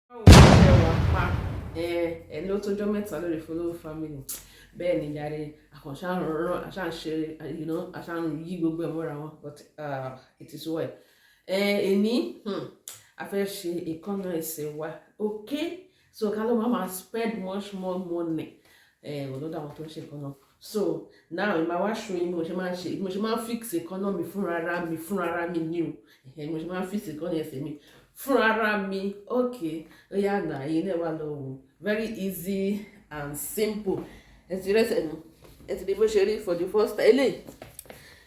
Báwo ni ẹ wà pa ẹ ló tójọ́ mẹ́ta lórí Follow Family bẹ́ẹ̀ ni jàre àkànṣe àrùn àṣàǹṣe àṣàǹ yí gbogbo ẹ̀ mọ́ra wọn but it is well. Èní a fẹ́ ṣe ìkànnà ẹsẹ̀ wa okay so ká ló máa spend much more money olódà àwọn tó ń ṣe ìkànnà so now ìmọ̀ wá ṣo yín bí mo ṣe máa ń ṣe bí mo ṣe máa ń fix ìkànnà mi fúnra mi ní o bí mo ṣe máa ń fix ìkànnà ẹsẹ̀ mi fúnra mi okay ó yá nà yín náà wà lọ́wọ́ very easy and simple ẹ ti rẹ́sẹ̀ nu ẹ ti di bó ṣe rí for the first time eléyìí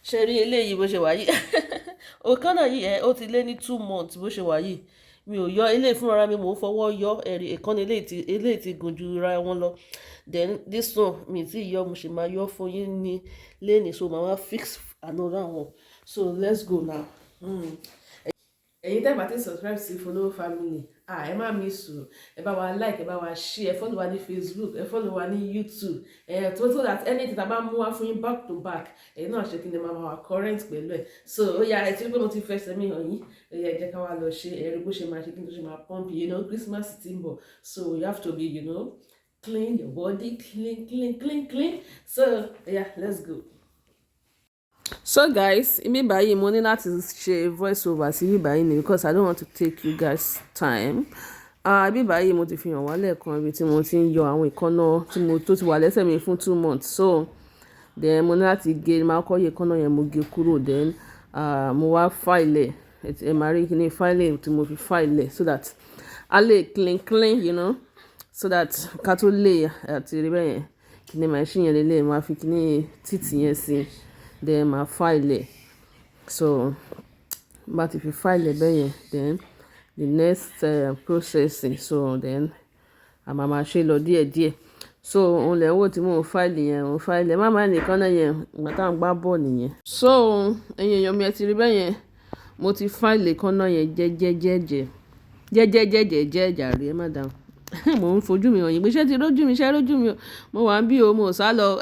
ṣe rí eléyìí bó ṣe wà yìí òkànnà yìí ó ti lé ní 2 months bó ṣe wà yìí mi ò yọ eléyìí fúnra mi mò ń fọwọ́ yọ ẹ̀rí ìkànnì eléyìí ti gùn ju ra wọn lọ then this one mi ti yọ mo ṣe máa yọ fún yín ní lẹ́nìí so màá wá fix another one so let's go now. Ẹ̀yin tẹ́ bá ti subscribe sí Follow Family ẹ má miss o ẹ bá wa like ẹ bá wa share ẹ follow wa ní Facebook ẹ follow wa ní YouTube so that anything tá bá mú wá fún yín back to back ẹ̀yin náà ṣe kí ni máa wà current pẹ̀lú ẹ̀ so ó yá ẹ ti rí pé mo ti fẹsẹ̀ mi hàn yín ó yá ẹ jẹ́ ká wá lọ ṣe ẹ̀rí bó ṣe máa ṣe kí n tó ṣe máa pump Christmas ti ń bọ̀ so you have to be clean your body clean so yeah let's go. So guys, ibi báyìí mo ní láti ṣe voice over sí ibi báyìí ni because I don't want to take you guys time. Ibi báyìí mo ti fi hàn wá lẹ́ẹ̀kan ibi tí mo ti ń yọ àwọn ìkànnà tó ti wà lẹ́sẹ̀ mi fún 2 months. So then mo ní láti gé máa kọ́ yẹ ìkànnà yẹn mo gé kúrò then mo wá file ẹ máa rí kíní file tí mo fi file so that a lè clean so that ká tó lè àti rí bẹ́ẹ̀ yẹn kíní máa ṣí yẹn lélẹ̀ máa fi kíní títì yẹn sí then ma file so bá ti fi file bẹ́ẹ̀ then the next processing so then a máa ṣe lọ díẹ̀díẹ̀ so òun lẹ̀ wò tí mò ń file yẹn òun file má nìkan náà yẹn ìgbà táwọn gbá bọ̀ nìyẹn so ẹ̀yin èèyàn mi ẹ ti rí bẹ́ẹ̀ yẹn mo ti file kan náà yẹn jẹ́jẹ́ jàre ẹ má dáhùn mò ń fojú mi hàn yín pé ṣé ti rójú mi mo wà ń bí o mo sá lọ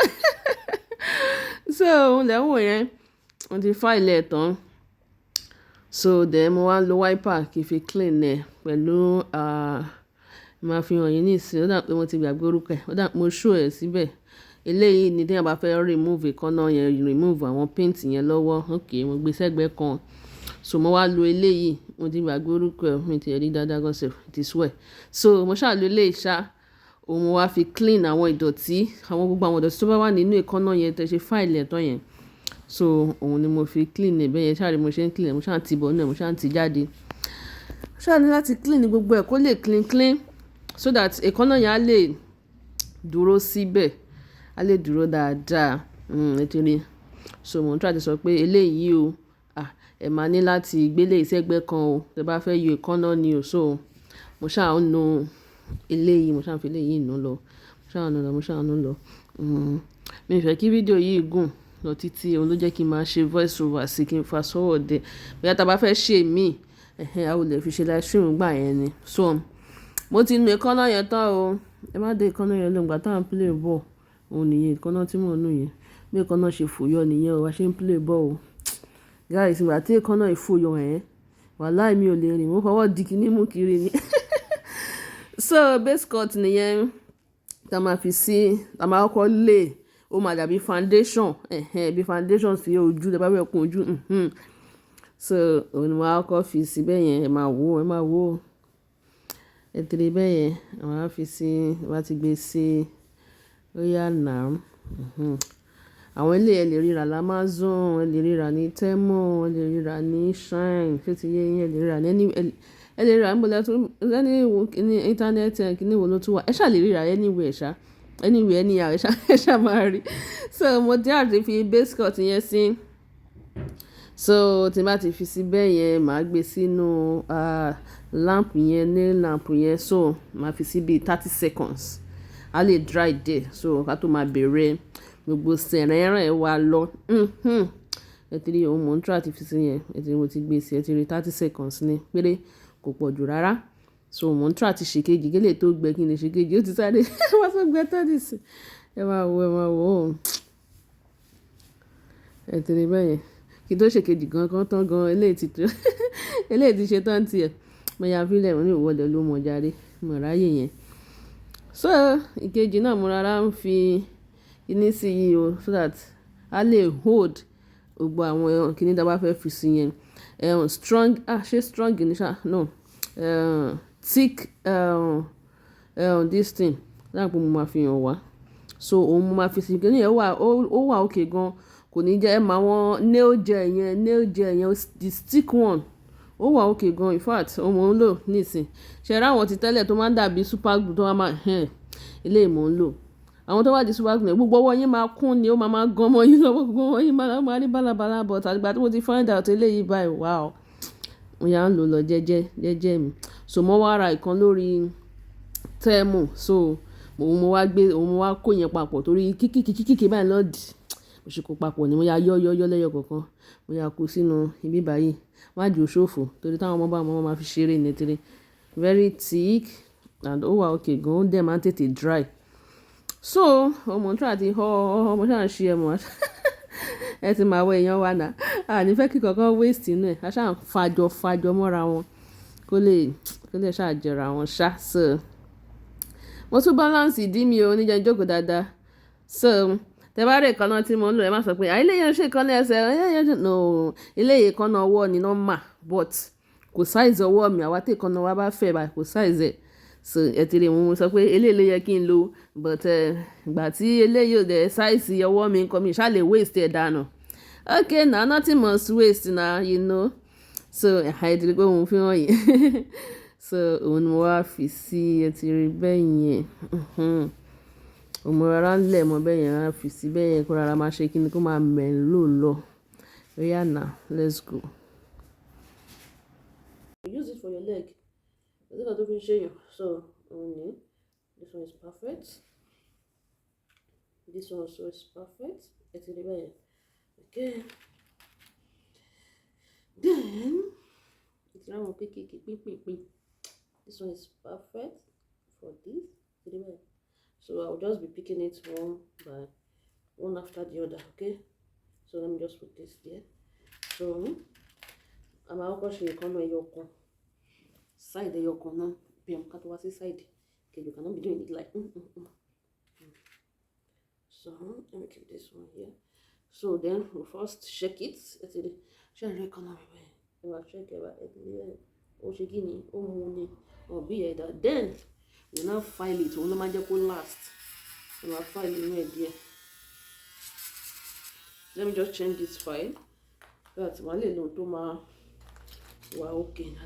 so òun lẹ̀ wò yẹn mo ti file ẹ̀ tán so then mo wá lo wiper kí n fi clean ẹ̀ pẹ̀lú máa fi hàn yín ní ìsìn ó dà pé mo ti gbàgbé orúkọ ẹ̀ ó dà pé mo show ẹ̀ síbẹ̀ eléyìí ni téèyàn bá fẹ́ remove ìkànnà yẹn remove àwọn paint yẹn lọ́wọ́ okay mo gbé sẹ́gbẹ̀ẹ́ kan so mo wá lo eléyìí mo ti gbàgbé orúkọ ẹ̀ mi ti rí dáadáa gan sef it is well so mo ṣáà lo eléyìí ṣá òun mo wá fi clean àwọn ìdọ̀tí gbogbo àwọn ìdọ̀tí tó bá wà nínú ìkànnà yẹn tẹ́ ṣe file ẹ̀tọ́ yẹn so òun ni mo fi clean ẹ̀ bẹ́ẹ̀ yẹn ṣáà rí mo ṣe ń clean mo ṣáà ti bọ̀ náà mo ṣáà ti jáde ṣáà ní láti clean gbogbo ẹ̀ kó lè clean so that ìkànnà yẹn á lè dúró síbẹ̀ á lè dúró dáadáa nítorí so mo ń try to sọ pé eléyìí o ẹ máa ní láti gbélé ìṣẹ́gbẹ́ kan o tẹ́ bá fẹ́ yọ ìkànnà ni o so mo ṣáà ń nu eléyìí mo ṣáà fi eléyìí nù lọ mo ṣáà nù lọ mi fẹ́ kí fídíò yìí gùn lọ títí òun ló jẹ́ kí n máa ṣe voice over sí kí n fast forward dé bóyá tá a bá fẹ́ ṣe mí a ò lè fi ṣe live stream gbà yẹn ni so mo ti nu ìkànnà yẹn tán o ẹ má dé ìkànnà yẹn lóògbà táwọn play ball òun nìyẹn ìkànnà tí mò ń nù yẹn bí ìkànnà ṣe fòyọ nìyẹn o wá ṣe ń play ball o guys ìgbà tí ìkànnà ìfòyọ wàláì mi ò lè rìn mo fọwọ́ di kíní mú kiri ni so base coat nìyẹn tá máa fi sí tá máa kọ́kọ́ lé ó máa dàbí foundation bí foundation sí ojú tẹ́ bá fẹ́ kun ojú so òun ni wọ́n á kọ́ fi sí bẹ́ẹ̀ yẹn ẹ máa wò ẹ tẹ̀lé bẹ́ẹ̀ yẹn àwọn á fi sí wá ti gbé sí ó yá nà àwọn ilé ẹ lè ríra l'Amazon ẹ lè ríra ní Temo ẹ lè ríra ní Shine ṣé ti yé yín ẹ lè ríra ní ẹ lè ríra níbo lẹ́tọ́ ní íńtánẹ́ẹ̀tì kíní wo ló tún wà ẹ ṣáà lè ríra anywhere ṣá anywhere anyhow ẹ ṣáà máa rí so mo dé àti fi base coat yẹn sí so tí n bá ti fi sí bẹ́ẹ̀ yẹn màá gbé sínú lamp yẹn nail lamp yẹn so màá fi sí bíi 30 seconds a lè dry there so ká tó máa bẹ̀rẹ̀ gbogbo sẹ̀rẹ̀rẹ̀ wa lọ ẹ ti rí ohun mò ń try àti fi sí yẹn ẹ ti rí mo ti gbé sí ẹ ti rí 30 seconds ní péré kò pọ̀ jù rárá so mò ń try àti ṣe kejì gẹ́lẹ́ tó gbẹ kí n lè ṣe kejì ó ti sáré wá sọ gbẹ tọ́dí sí ẹ máa wò ó ẹ ti rí bẹ́ẹ̀ yẹn kí n tó ṣe kejì gan kan tán gan eléyìí ti ṣe tán tiẹ̀ mo ya fílẹ̀ mo ní ìwọ́de ló mọ̀ jáde. mo ráyè yẹn. So ìkejì náà mo rárá ń fi kíní sí yìí o so that a lè hold gbogbo àwọn kíní tí a bá fẹ́ fi sí yẹn. Strong, ṣé strong ni ṣá? No. Thick this thing láti pé mo máa fi hàn wá. So òun mo máa fi sí kíní yẹn ó wà okay gan. Kò ní jẹ́ ẹ máa wọn nail gel yẹn the stick one. Ó wà okay gan, in fact òun mò ń lò nísìn. Ṣé ra àwọn ti tẹ́lẹ̀ tó máa ń dàbí super glue tó máa eléyìí mò ń lò. Àwọn tó wà di super glue gbogbo ọwọ́ yín máa kún ni ó máa gan mọ́ yín lọ́wọ́, gbogbo ọwọ́ yín máa rí bálabàla, but àgbà tí mo ti find out eléyìí báyìí, wow. Mo yà ń lò lọ jẹ́jẹ́ mi. So mo wá ra ìkan lórí Temu, so mo wá kó yẹn papọ̀ torí kíkì báyìí lọ́dì. Mo ṣe kó papọ̀ ni mo yà yọ́ lẹ́yọ kọ̀ọ̀kan. Mo yà kó sínú ibi báyìí. Má jò ṣòfò torí táwọn ọmọ bá máa fi ṣeré ní tiri. Very thick and ó wà okay gan, ó dẹ̀ máa ń tètè dry. So ọmọ try àti ọmọ ṣáà ń ṣe ẹmọ ẹ ti máa wọ èèyàn wa náà. A ní fẹ́ kí kankan waste inú ẹ̀. A ṣáà ń fàjọ mọ́ra wọn kó lè ṣáà jẹra wọn ṣá. So mo tún balance ìdí mi o níjẹ́ jókòó dáadáa. So tẹ bá rí ìkànnà tí mo ń lò ẹ má sọ pé eléyìí ṣe ìkànnà ẹsẹ̀ no, eléyìí ìkànnà ọwọ́ ni normal but kò size ọwọ́ mi. Àwa tí ìkànnà wa bá fẹ̀ báyìí kò size ẹ̀. So ẹ ti rí mo sọ pé eléyìí ló yẹ kí n lò, but ìgbà tí eléyìí ò dẹ̀ size ọwọ́ mi nǹkan mi ṣá lè waste ẹ̀ dànù. Okay now nothing must waste now, you know. So ẹ ti rí pé mo fi hàn yín. So òun ni mo wá fi sí, ẹ ti rí bẹ́ẹ̀ yẹn. Mo rárá ń lẹ̀ mọ́ bẹ́ẹ̀ yẹn, rárá fi sí bẹ́ẹ̀ yẹn kó rárá máa ṣe kíni kó máa mẹ́lò lọ. Oya now, let's go. Use it for your leg. Is it not to show you? So this one is perfect. This one also is perfect. Ẹ ti rí bẹ́ẹ̀ yẹn. Okay. Then it's now pín. This one is perfect for this. Ẹ ti rí bẹ́ẹ̀. So I'll just be picking it one after the other, okay? So let me just put this there. So I'm going to show you side your corner. Side. Okay, you cannot be doing it like So let me keep this one here. So then we'll first shake it. Shake it. Then we'll now file it. We'll not last. We'll file it here. Let me just change this file. That's my little to my okay.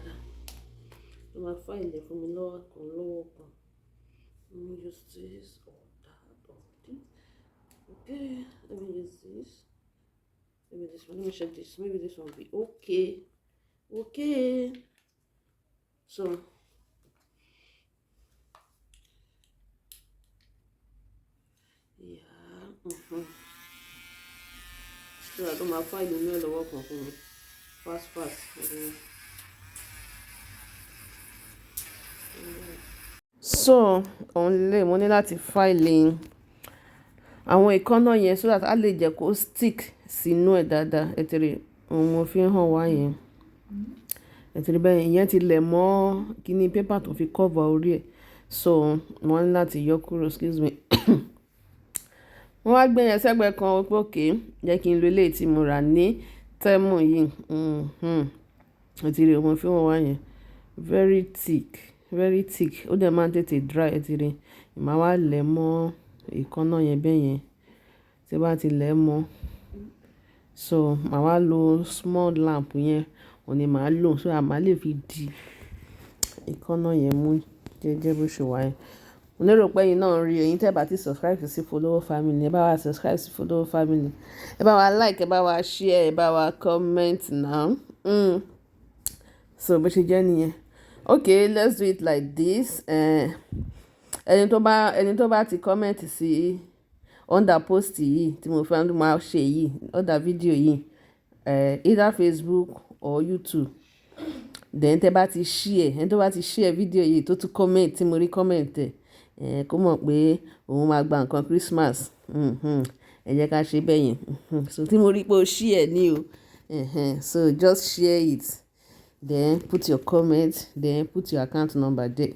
My file there for me lower. Let me use this or that or this. Okay, let me use this. Maybe this one. Let me check this. Maybe this one will be okay. Okay. So yeah. So I got my file in the work for me. Fast. Okay. So only mo ní láti file àwọn ìkànnà yẹn so that a lè jẹ́ kó stick sínú ẹ̀ dáadáa. Ẹ ti rí òun mo fi hàn wá yẹn. Ẹ ti rí bẹ́ẹ̀ yẹn ti lẹ̀ mọ́ kíní paper tó fi cover orí ẹ̀. So mo ní láti yọ kúrò, excuse me. Wọ́n wá gbé yẹn sẹ́gbẹ̀ẹ́ kan pé okay jẹ́ kí n lo eléyìí tí mo rà ní Temu yìí. Ẹ ti rí òun mo fi hàn wá yẹn. Very thick. Ó dẹ̀ máa ń tètè dry. Ẹ ti rí màá wá lẹ̀ mọ́ ìkànnà yẹn bẹ́ẹ̀ yẹn. Tí bá ti lẹ̀ mọ́, so màá wá lo small lamp yẹn. Òun ni màá lò so that màá lè fi di ìkànnà yẹn mú jẹ́jẹ́ bó ṣe wà yẹn. Mo lérò pé ẹ̀yin náà rí, ẹ̀yin tẹ́ bá ti subscribe sí Follow Family, ẹ bá wa subscribe sí Follow Family. Ẹ bá wa like, ẹ bá wa share, ẹ bá wa comment now. So bó ṣe jẹ́ nìyẹn. Okay, let's do it like this. Ẹni tó bá ti comment sí under post yìí tí mo fẹ́ máa ṣe yìí, under video yìí, either Facebook or YouTube. Then tẹ́ bá ti share, ẹni tó bá ti share video yìí tó tún comment tí mo rí comment kó mọ̀ pé òun máa gba nǹkan Christmas. Ẹ jẹ́ ká ṣe bẹ́ẹ̀ yẹn. So tí mo rí pé o share ní o. So just share it. Then put your comment, then put your account number there.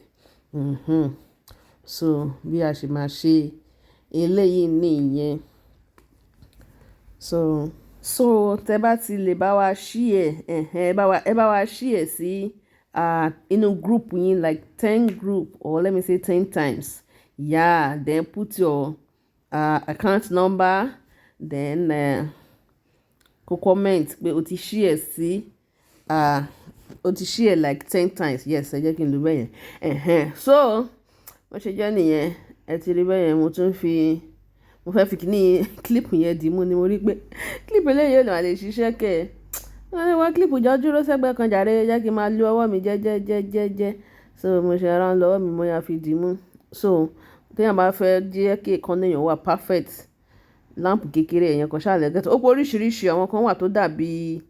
So bí a ṣe máa ṣe eléyìí nìyẹn. So tẹ bá ti lè bá wa share ẹ bá wa share sí inú group yín like 10 group or let me say 10 times. Yeah, then put your account number, then kó comment pé o ti share sí o ti share like 10 times. Yes, ẹ jẹ́ kí n lò bẹ́ẹ̀ yẹn. So wọ́n ṣe jẹ́ nìyẹn, ẹ ti rí bẹ́ẹ̀ yẹn. Mo fẹ́ fi kíní clip yẹn dì mú ni mo rí pé clip eléyìí ò lè ṣiṣẹ́ kẹ̀. Wọ́n ní wá clip jọ dúró sẹ́gbẹ́ kan jàre, jẹ́ kí n máa lo ọwọ́ mi jẹ́jẹ́jẹ́jẹ́. So mo ṣe ara ń lo ọwọ́ mi, mo yà fi dì mú. So téèyàn bá fẹ́ jẹ́ kí èékánná èèyàn wà perfect, lamp kékeré èèyàn kan ṣáà lẹ́gẹ̀ẹ́. Ó pé oríṣiríṣi àwọn kan wà tó dàbí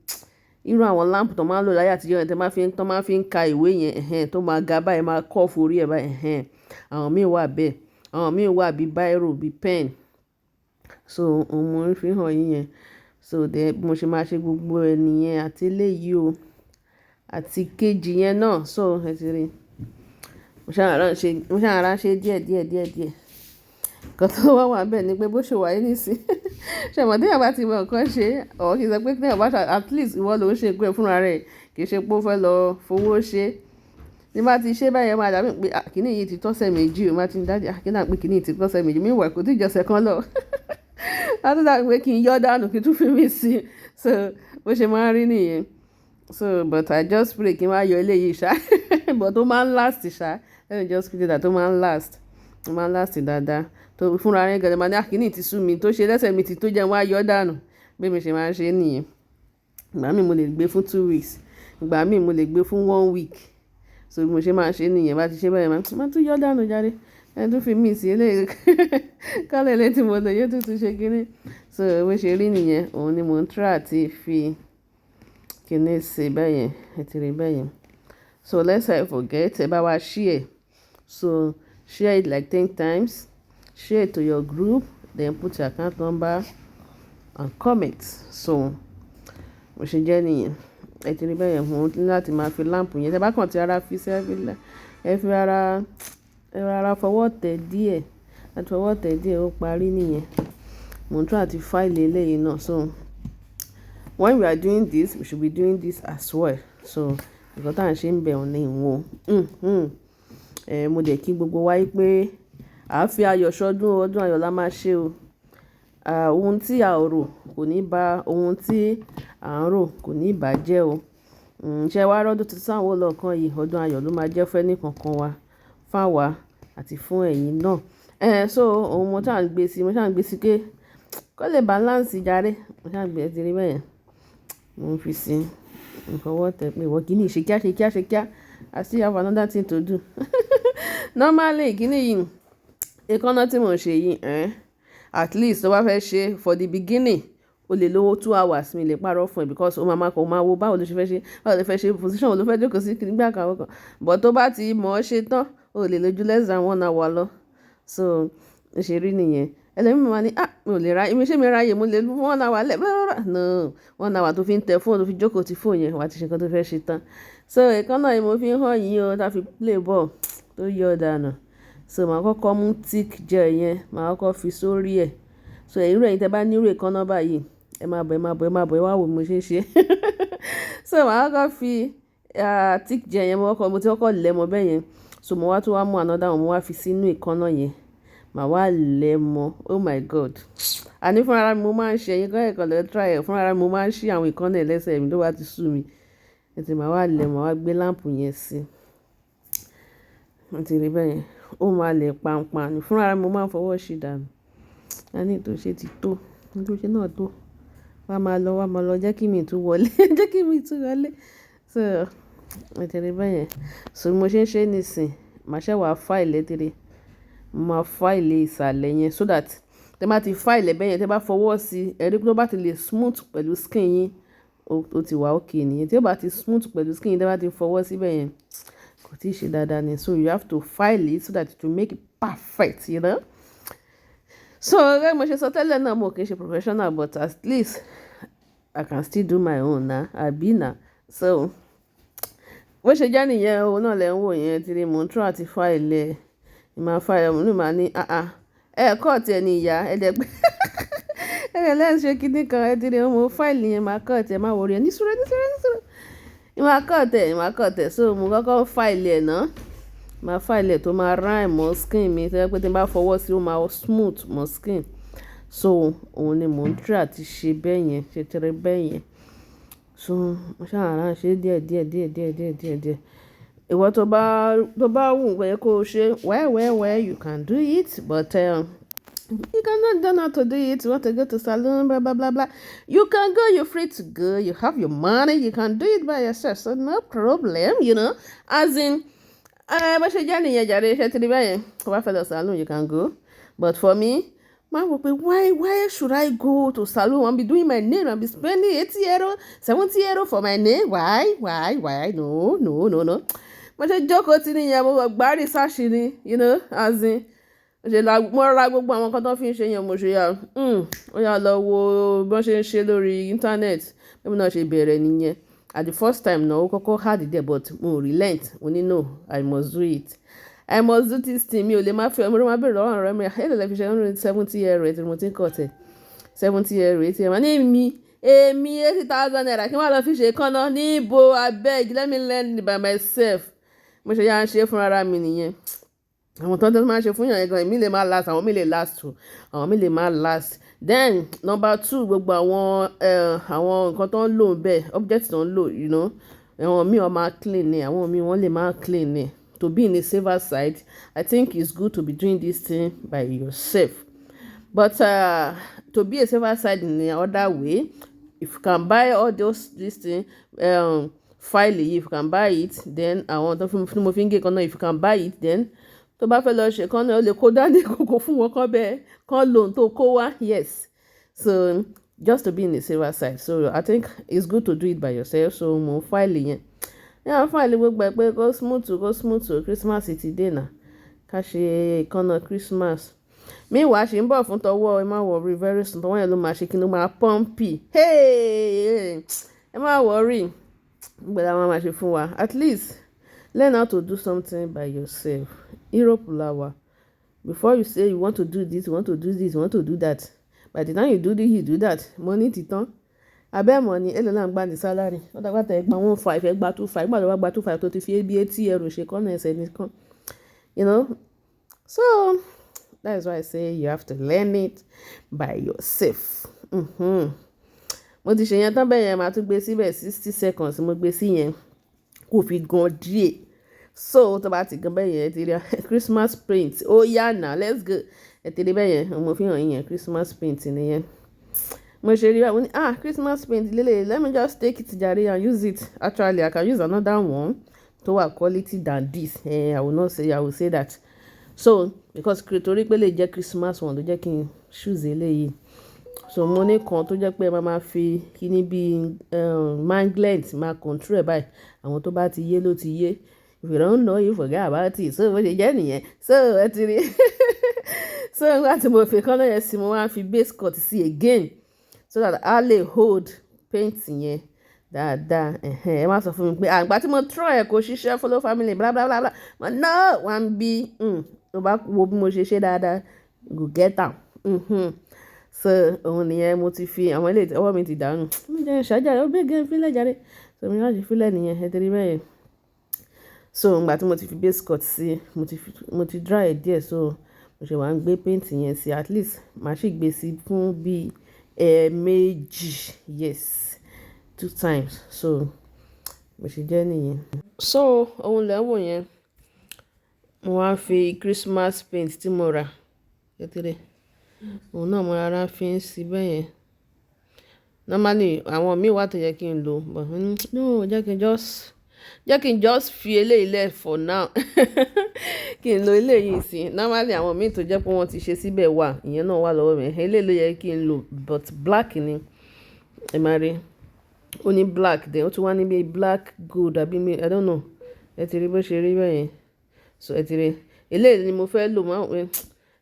irú àwọn lamp tó máa ń lò láyé àtijọ́ yẹn tó máa fi ń ka ìwé yẹn tó máa ga báyìí, máa curve orí ẹ̀ báyìí. Àwọn míì wà bẹ́ẹ̀, àwọn míì wà bí bírò, bí pen. So òun mo fi hàn yín yẹn. So bí mo ṣe máa ṣe gbogbo ẹ̀ nìyẹn àti eléyìí o àti kejì yẹn náà. So ẹ ti rí, mo ṣáà rà ṣe díẹ̀. Nǹkan tó wà bẹ́ẹ̀ ni pé bó ṣe wà yìí nísìn. Ṣé mọ̀ téèyàn bá ti mọ nǹkan ṣe, or kì í sọ pé téèyàn bá at least ìwọ ló ń ṣe nǹkan fúnra rẹ̀, kì í ṣe pé ó fẹ́ lọ fowó ṣe. Ní bá ti ṣe báyẹn máa dàbí pé kíní yìí ti tọ́sẹ̀ méjì o, máa ti dájú kí náà pé kíní yìí ti tọ́sẹ̀ méjì. Mi wà kò tí ì jọ̀sẹ̀ kan lọ. Á tún dàbí pé kí n yọ́ dànù kí n tún fi mí sí. So bó ṣe máa ń rí nìyẹn. So but I just pray kí n máa yọ eléyìí ṣá. But ó máa ń last ṣá. Let me just pray that ó máa ń last. Ó máa ń last dáadáa. Tó fúnra rẹ̀ gẹ́gẹ́ máa ní kíní ti sú mi, tó ṣe lẹ́sẹ̀ mi ti tó jẹ́ wá yọ́ dànù. Bí mi ṣe máa ń ṣe nìyẹn. Ìgbà míì mo lè gbé fún 2 weeks. Ìgbà míì mo lè gbé fún 1 week. So bí mo ṣe máa ń ṣe nìyẹn. Bá ti ṣe báyẹn máa tún yọ́ dànù jáde. Ẹni tó fi mí sí eléyìí kálẹ̀ lẹ́tí mo lè yé tuntun ṣe kíní. So bó ṣe rí nìyẹn, òun ni mo ń try àti fi kíní ṣe bẹ́yẹn. Ẹ ti rí bẹ́yẹn. So let's not forget, ẹ bá wa share. So share it like 10 times. Share it to your group. Then put your account number and comment. So bó ṣe jẹ́ nìyẹn. Ẹ ti rí bẹ́yẹn, mo ní láti máa fi lamp yẹn. Tẹ bá kàn ti ara fi sẹ́fílà, ẹ fi ara fọwọ́ tẹ̀ díẹ̀. Àti fọwọ́ tẹ̀ díẹ̀ ó parí nìyẹn. Mo ń try àti file eléyìí náà. So when we are doing this, we should be doing this as well. So nǹkan tá à ń ṣe ń bẹ̀ ọ́ ní ìwọ̀n. Mo dẹ̀ kí gbogbo wa yí pé à fi ayọ̀ ṣọdún, ọdún ayọ̀ la máa ṣe o. Ohun tí a ò rò kò ní bá ohun tí à ń rò kò ní bàjẹ́ o. Ṣé wá rọ́dún tuntun sáwọn olóòkan yìí, ọdún ayọ̀ ló máa jẹ́ fún ẹnì kankan wa, fún àwa àti fún ẹ̀yin náà. So ohun mo ṣáà ń gbé sí pé kó lè balance jàre. Mo ṣáà gbé ẹ ti rí bẹ́yẹn. Mo ń fi sí ìfọwọ́ tẹ̀ pé ìwọ kíní ṣe kíá. I still have another thing to do. Normally kíní yìí, èékánná tí mo ṣe yìí, at least tó bá fẹ́ ṣe for the beginning, o lè lo 2 hours mi lè parọ́ fún ẹ because o máa wo báwo ló ṣe fẹ́ ṣe position wo ló fẹ́ jókòó sí nígbà kan. But tó bá ti mọ̀ ọ́ ṣe tán, o lè lo ju less than 1 hour lọ. So ṣe rí nìyẹn. Ẹlẹ́mìí máa ní mi ò lè ráyè, mi ṣé mi ráyè mo lè lu 1 hour lẹ́ no 1 hour tó fi ń tẹ fóònù, tó fi jókòó ti fóònù yẹn wà á ti ṣe nǹkan tó fẹ́ ṣe tán. So èékánná yìí mo fi ń hàn yín o, tá fi play ball tó yọ dànù. So màá kọ́kọ́ mú thick gel yẹn, màá kọ́kọ́ fi sórí ẹ̀. So irú ẹ̀yin tẹ́ bá ní irú èékánná báyìí, ẹ máa bọ̀ ẹ wá wò mo ṣe ń ṣe. So màá kọ́kọ́ fi thick gel yẹn mo ti kọ́kọ́ lẹ̀ mọ́ bẹ́ẹ̀ yẹn. So mo wá tún wá mú another one, mo wá fi sínú èékánná yẹn. Màá wá lẹ̀ mọ́. Oh my God. Àní fúnra ara mi mo máa ń ṣe, ẹ̀yin kọ́ ẹ̀kọ́ lè try ẹ̀. Fúnra ara mi mo máa ń ṣí àwọn èékánná ẹlẹ́sẹ̀ mi tó bá ti sú mi. Ẹ ti màá wá lẹ̀ mọ́, wá gbé lamp yẹn sí. Ẹ ti rí bẹ́yẹn. Ó máa lè pàǹpàǹ ní fúnra ara mi mo máa ń fọwọ́ ṣe dànù. A ní tó ṣe ti tó. Ní tó ṣe náà tó. Wá máa lọ jẹ́ kí mi tún wọlé. So ẹ ti rí bẹ́yẹn. So mo ṣe ń ṣe nísìn, màá ṣẹ́ wá file tẹ́lẹ̀. Mo máa file ìsàlẹ̀ yẹn so that tẹ bá ti file bẹ́yẹn, tẹ bá fọwọ́ sí, ẹ rí pé tó bá ti lè smooth pẹ̀lú skin yín, ó ti wà okay nìyẹn. Tí ó bá ti smooth pẹ̀lú skin yín, tẹ bá ti fọwọ́ sí bẹ́yẹn, kò tí ì ṣe dáadáa ni. So you have to file it so that it will make it perfect, you know. So gẹ́gẹ́ mo ṣe sọ tẹ́lẹ̀ náà, mo kì í ṣe professional but at least I can still do my own na àbí na. So bó ṣe jẹ́ nìyẹn òun náà lẹ́ ń wò yẹn tí mo ń tún àti fáìlì ẹ̀ ìmọ̀ fáìlì ọ̀hún ní màá ní kọ́ ọ̀tí ẹ̀ ní ìyá ẹ̀ẹ́dẹ́gbẹ́ ẹ̀rẹ̀ lẹ́yìn ṣe kíní kan ẹ̀ tí mo fáìlì yẹn máa kọ́ ọ̀tí ẹ̀ máa wọrí ẹ̀ ní sùúrù ìmọ̀ kọ́ ọ̀tẹ̀ so mo kọ́kọ́ fáìlì ẹ̀ náà máa fáìlì ẹ̀ tó máa rán mọ́ skin mi tó yẹ pé tí n bá fọwọ́ sí ó máa smooth mọ́ skin so òun ni mò ń try àti ṣe bẹ́ẹ̀ yẹn ṣe tẹrẹ bẹ́ẹ̀ yẹn so mo ṣàrà ṣe díẹ̀ ìwọ tó bá wù pé kó o ṣe well you can do it but you cannot don't know to do it. You want to go to salon, blah, blah, blah, blah. You can go, you're free to go. You have your money, you can do it by yourself. So no problem, As in, but she Johnny, salon, you can go. But for me, why should I go to salon and be doing my nail and be spending 80 euro, 70 euro for my nail? Why? No. But I joke with body sashini, as in, mo ra gbogbo àwọn kan tó fi ń ṣe yẹn mo ṣe yà ó yà lọ wo bí wọ́n ṣe ń ṣe lórí internet bí mo náà ṣe bẹ̀rẹ̀ nìyẹn at the first time náà ó kọ́kọ́ hard there but mo relent mo ní no I must do it I must do this thing mi ò lè má fi ọmọdé má bèrè lọ́wọ́ ọ̀rẹ́ mi ẹ̀ lè fi ṣe 170 euro tí mo ti ń kọ̀ tẹ̀ 70 euro tí ẹ̀ wọ́n ní èmi 80,000 naira kí wọ́n lọ fi ṣe kánná níbo abeg let me learn by myself mo ṣe yà ń ṣe fúnra mi nìyẹn àwọn tó máa ṣe fún yàn gan èmi lè má last àwọn mi lè last too àwọn mi lè má last then number 2 gbogbo àwọn nǹkan tó ń lò bẹ́ẹ̀ object tó ń lò àwọn mi wọ́n máa clean ni àwọn mi wọ́n lè má clean ni to be in the safer side I think it's good to be doing this thing by yourself but to be a safer side in the other way if you can buy all this thing file if you can buy it then àwọn tó fi mo fi ń gé kan náà if you can buy it then tó bá fẹ́ lọ ṣe kán náà ó lè kó dání kókó fún wọn kán bẹ́ẹ̀ kán lòun tó kó wá yes so just to be in the safer side so I think it's good to do it by yourself so mo fáìlì yẹn fáìlì gbogbo ẹ̀ pé kó smooth Christmas ti dé náà ká ṣe ìkànnà Christmas meanwhile ṣe ń bọ̀ fún tọwọ́ ẹ má worry very soon tọwọ́ yẹn ló máa ṣe kí ló máa pọ́ǹpì ẹ má worry gbọ́dọ̀ àwọn máa ṣe fún wa at least learn how to do something by yourself. Europe lawa. Before you say you want to do this, you want to do this, you want to do that. By the time you do this, you do that. Money titan. Abẹ́ money, èlò là ń gbà ní salary. Ó dàgbà tẹ̀ gba 1.5, ẹ gba 2.5. Gbà lọ́wọ́ gba 2.5 tó ti fi bí 80 euro ṣe kọ́nà ẹsẹ̀ nìkan. So that's why I say you have to learn it by yourself. Mo ti ṣe yẹn tán bẹ́ẹ̀ yẹn máa tún gbé síbẹ̀ 60 seconds mo gbé sí yẹn kò fi gan díẹ̀. So tó bá ti gan bẹ́ẹ̀ yẹn ti rí Christmas paint yá now let's go ẹ ti rí bẹ́ẹ̀ yẹn mo fi hàn yẹn Christmas paint nìyẹn mo ṣe rí àwọn ní Christmas paint lélẹ̀ let me just take it jare and use it actually I can use another one tó wà quality than this I will say that so because torí pé lè jẹ́ Christmas one ló jẹ́ kí n choose eléyìí so mo ní kan tó jẹ́ pé máa fi kíní bí magnet máa control ẹ̀ báyìí àwọn tó bá ti yé ló ti yé if you don't know you forget about it so bó ṣe jẹ́ nìyẹn so ẹ ti rí so nígbà tí mo fi kọ́nà yẹn sí mo wá fi base coat sí again so that a lè hold paint yẹn dáadáa ẹ má sọ fún mi pé àgbà tí mo try ẹ kò ṣiṣẹ́ follow family bla bla bla bla but no one be tó bá wo bí mo ṣe ṣe dáadáa you go get am so òun nìyẹn mo ti fi àwọn ilé ọwọ́ mi ti dànù mo jẹ́ ìṣàjà ó bẹ́ẹ̀ gẹ́ fílẹ̀ jáde so mi láti fílẹ̀ nìyẹn ẹ tẹ́lẹ̀ bẹ́ẹ̀ so ìgbà tí mo ti fi base coat sí mo ti dry ẹ̀ díẹ̀ so mo ṣe wá ń gbé paint yẹn sí at least màá sì gbé sí fún bíi méjì yes 2 times so mo ṣe jẹ́ nìyẹn. So òun lẹ́wọ̀n yẹn mo wá fi Christmas paint tí mo rà kékeré òun náà mo rárá fi ń sí bẹ́ẹ̀ yẹn normally àwọn míì wà tó yẹ kí n lò but no jẹ́ kí n just fi eléyìí lẹ̀ for now kí n lo eléyìí sí normally àwọn míì tó jẹ́ pé wọ́n ti ṣe síbẹ̀ wà ìyẹn náà wà lọ́wọ́ mi eléyìí ló yẹ kí n lò but black ni ẹ máa rí ó ní black then ó tún wá níbi black gold àbí mi I don't know ẹ ti rí bó ṣe rí bẹ́ẹ̀ yẹn so ẹ ti rí eléyìí ni mo fẹ́ lò máa ń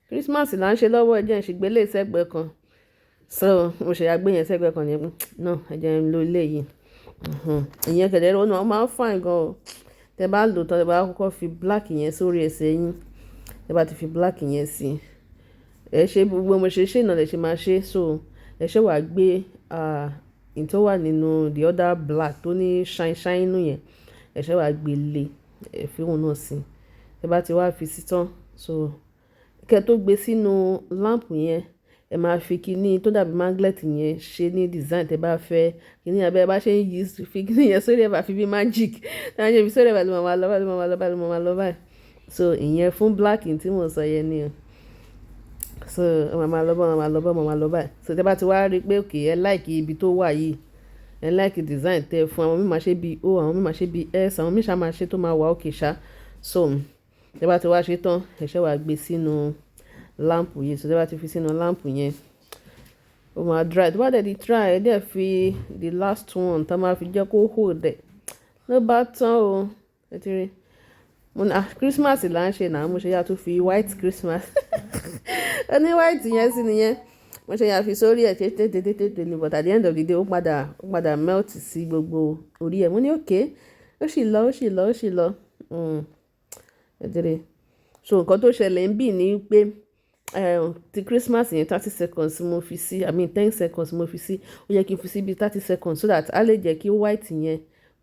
Christmas là ń ṣe lọ́wọ́ ẹ jẹ́ n ṣègbè lè sẹ́gbẹ̀ẹ́ kan so mo ṣe àgbé yẹn sẹ́gbẹ̀ẹ́ kan yẹn náà ẹ jẹ́ n lo eléyìí ìyẹn kẹ̀dẹ̀ ó máa ń fine gan o tẹ́ bá lò tán tẹ́ bá kọ́kọ́ fi black yẹn sórí ẹsẹ̀ yín, tẹ́ bá ti fi black yẹn sí ẹ ṣe gbogbo mo ṣe náà lẹ ṣe máa ṣe. So ẹ ṣe wàá gbé in tó wà nínú the other black tó ní shine shine inú yẹn, ẹ ṣe wàá gbé lé ẹ fi òun náà sí. Tẹ́ bá ti wá fi sí tán, so kẹ́ tó gbé sínú lamp yẹn, ẹ máa fi kíní tó dàbí magnet yẹn ṣe ní design tẹ́ bá fẹ́. Kíní abẹ́ bá ṣe ń yí fi kíní yẹn sórí ẹ̀ bá fi bí magic. Tí wọ́n ṣe fi sórí ẹ̀ bá ló máa lọ báyìí, ló máa lọ báyìí, ló máa lọ báyìí. So ìyẹn fún black tí mo sọ yẹn ni o. So máa lọ bá, máa lọ bá, máa lọ báyìí. So tẹ́ bá ti wá rí pé okay ẹ like ibi tó wà yìí, ẹ like design tẹ́ fún àwọn mi máa ṣe bí O, àwọn mi máa ṣe bí S, àwọn mi ṣá máa ṣe tó máa wà okay ṣá. So tẹ́ bá ti wá ṣe tán, ẹ ṣe wàá gbé sínú lamp yìí. So tẹ́ bá ti fi sínú lamp yẹn, ó máa dry. Tó bá dẹ̀ di dry, ẹ dẹ̀ fi the last one tá máa fi jẹ́ kó hold ẹ̀. Ló bá tán o, ẹ ti rí. Mo ní Christmas là ń ṣe náà, mo ṣe yà tó fi white Christmas. Ó ní white yẹn sí nìyẹn. Mo ṣe yà fi sórí ẹ̀ tètè ní, but at the end of the day ó padà melt sí gbogbo orí ẹ̀. Mo ní okay, ó sì lọ. Ẹ ti rí. So nǹkan tó ṣẹlẹ̀ ń bì ní pé ti Christmas yẹn 30 seconds mo fi sí, 10 seconds mo fi sí. Ó yẹ kí n fi sí bí 30 seconds so that a lè jẹ́ kí white yẹn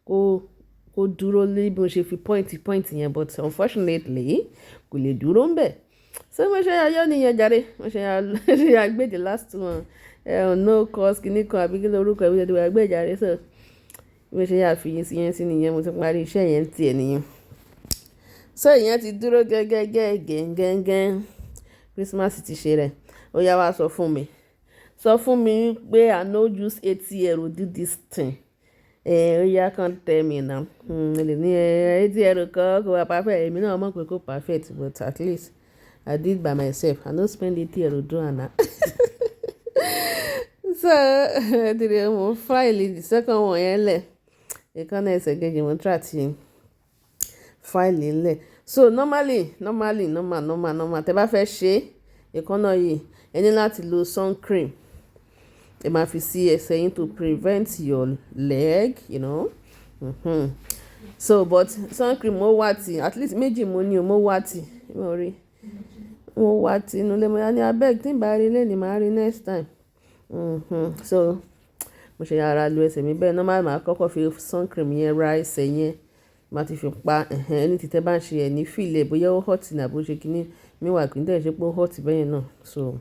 kó dúró lé bí mo ṣe fi point yẹn, but unfortunately kò lè dúró ń bẹ̀. So mo ṣe yà yọ́ nìyẹn jàre. Mo ṣe yà gbé the last one. No cause kíní kan àbí kí lórúkọ ẹ̀ bí wọ́n ti gbé jàre. So mo ṣe yà fi yẹn sí nìyẹn, mo ti parí iṣẹ́ yẹn tiẹ̀ nìyẹn. So ìyẹn ti dúró gẹ́gẹ́. Christmas ti ṣe rẹ̀. Ó yá wá sọ fún mi pé I no use 80 euro do this thing. Ó yá can't tell me now. Lè ní 80 euro kan kò wá perfect. Èmi náà mọ̀ pé kò perfect, but at least I did by myself. I no spend 80 euro do ana. So today mo file the second one yẹn lẹ̀. Ìkànnì ẹsẹ̀ kejì mo try ti file lẹ̀. So normally tẹ́ bá fẹ́ ṣe ìkànnà yìí, ẹ ní láti lo sun cream. Ẹ máa fi sí ẹsẹ̀ yín to prevent your leg, you know. So but sun cream mo wá tì, at least méjì mo ní o, mo wá tì. Mo wá tì inú ilé mo yá ní abeg tí ń bá rí lẹ́ni máa rí next time. So mo ṣe yàrá lo ẹsẹ̀ mi bẹ́ẹ̀. Normal máa kọ́kọ́ fi sun cream yẹn ra ẹsẹ̀ yẹn. Má ti fi pa ẹni tí tẹ́ bá ń ṣe ẹ̀ ní fìlẹ̀ bóyá ó hot ní àbó ṣe kíní mi wà kí n tẹ́ ṣe pé ó hot bẹ́yẹn náà. So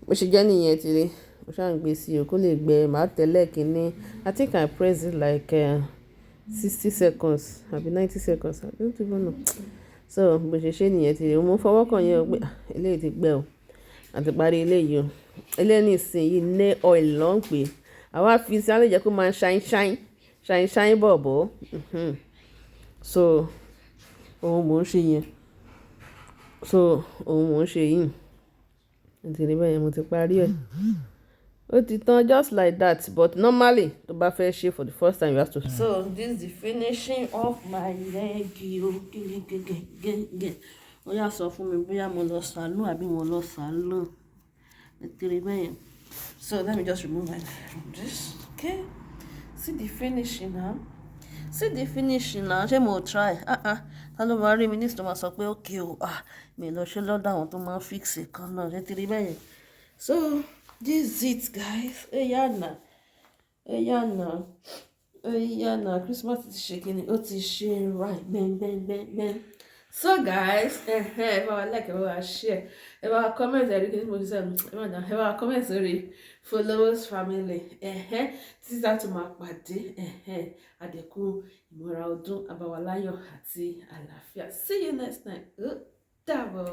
mo ṣe jẹ́ nìyẹn ti rí. Mo ṣáà ń gbé sí o kó lè gbẹ. Màá tẹ̀lé kíní. I think I press it like 60 seconds àbí 90 seconds. I don't even know. So bó ṣe nìyẹn ti rí. Mo fọwọ́ kàn yẹn pé eléyìí ti gbẹ o. Àti parí eléyìí o. Eléyìí nísìnyí nail oil ló ń pè. Àwa fi sí alẹ́ jẹ́ kó máa shine bọ̀bọ̀. So ohun mò ń ṣe yẹn. So ohun mò ń ṣe yìí. Nítorí bẹ́ẹ̀ mo ti parí ẹ̀. Ó ti tán just like that, but normally tó bá fẹ́ ṣe for the first time you have to. So this is the finishing of my leg. Ó yá sọ fún mi bóyá mo lọ salon àbí mo lọ salon. Nítorí bẹ́ẹ̀. So let me just remove my from this. Okay. See the finishing now. Ṣé mo try? Ta ló máa rí mi ní ìsìnkú máa sọ pé okay o. Mi lọ ṣe lọ́dọ̀ àwọn tó máa fix kan náà. Ṣé ti rí bẹ́ẹ̀? So this is it guys. Ẹ̀yà náà. Christmas ti ṣe kíni? Ó ti ṣe right. Bẹ́ẹ̀. So guys, ẹ bá wa like, ẹ bá wa share, ẹ bá wa comment ẹ̀rí kí ni mo ti sẹ́ ẹ bá wa comment sórí followers family. Títí tá tó máa pàdé àdẹ̀kù ìmọ̀ra ọdún àbáwáláyọ̀ àti àlàáfíà. See you next time. Ó dàbọ̀.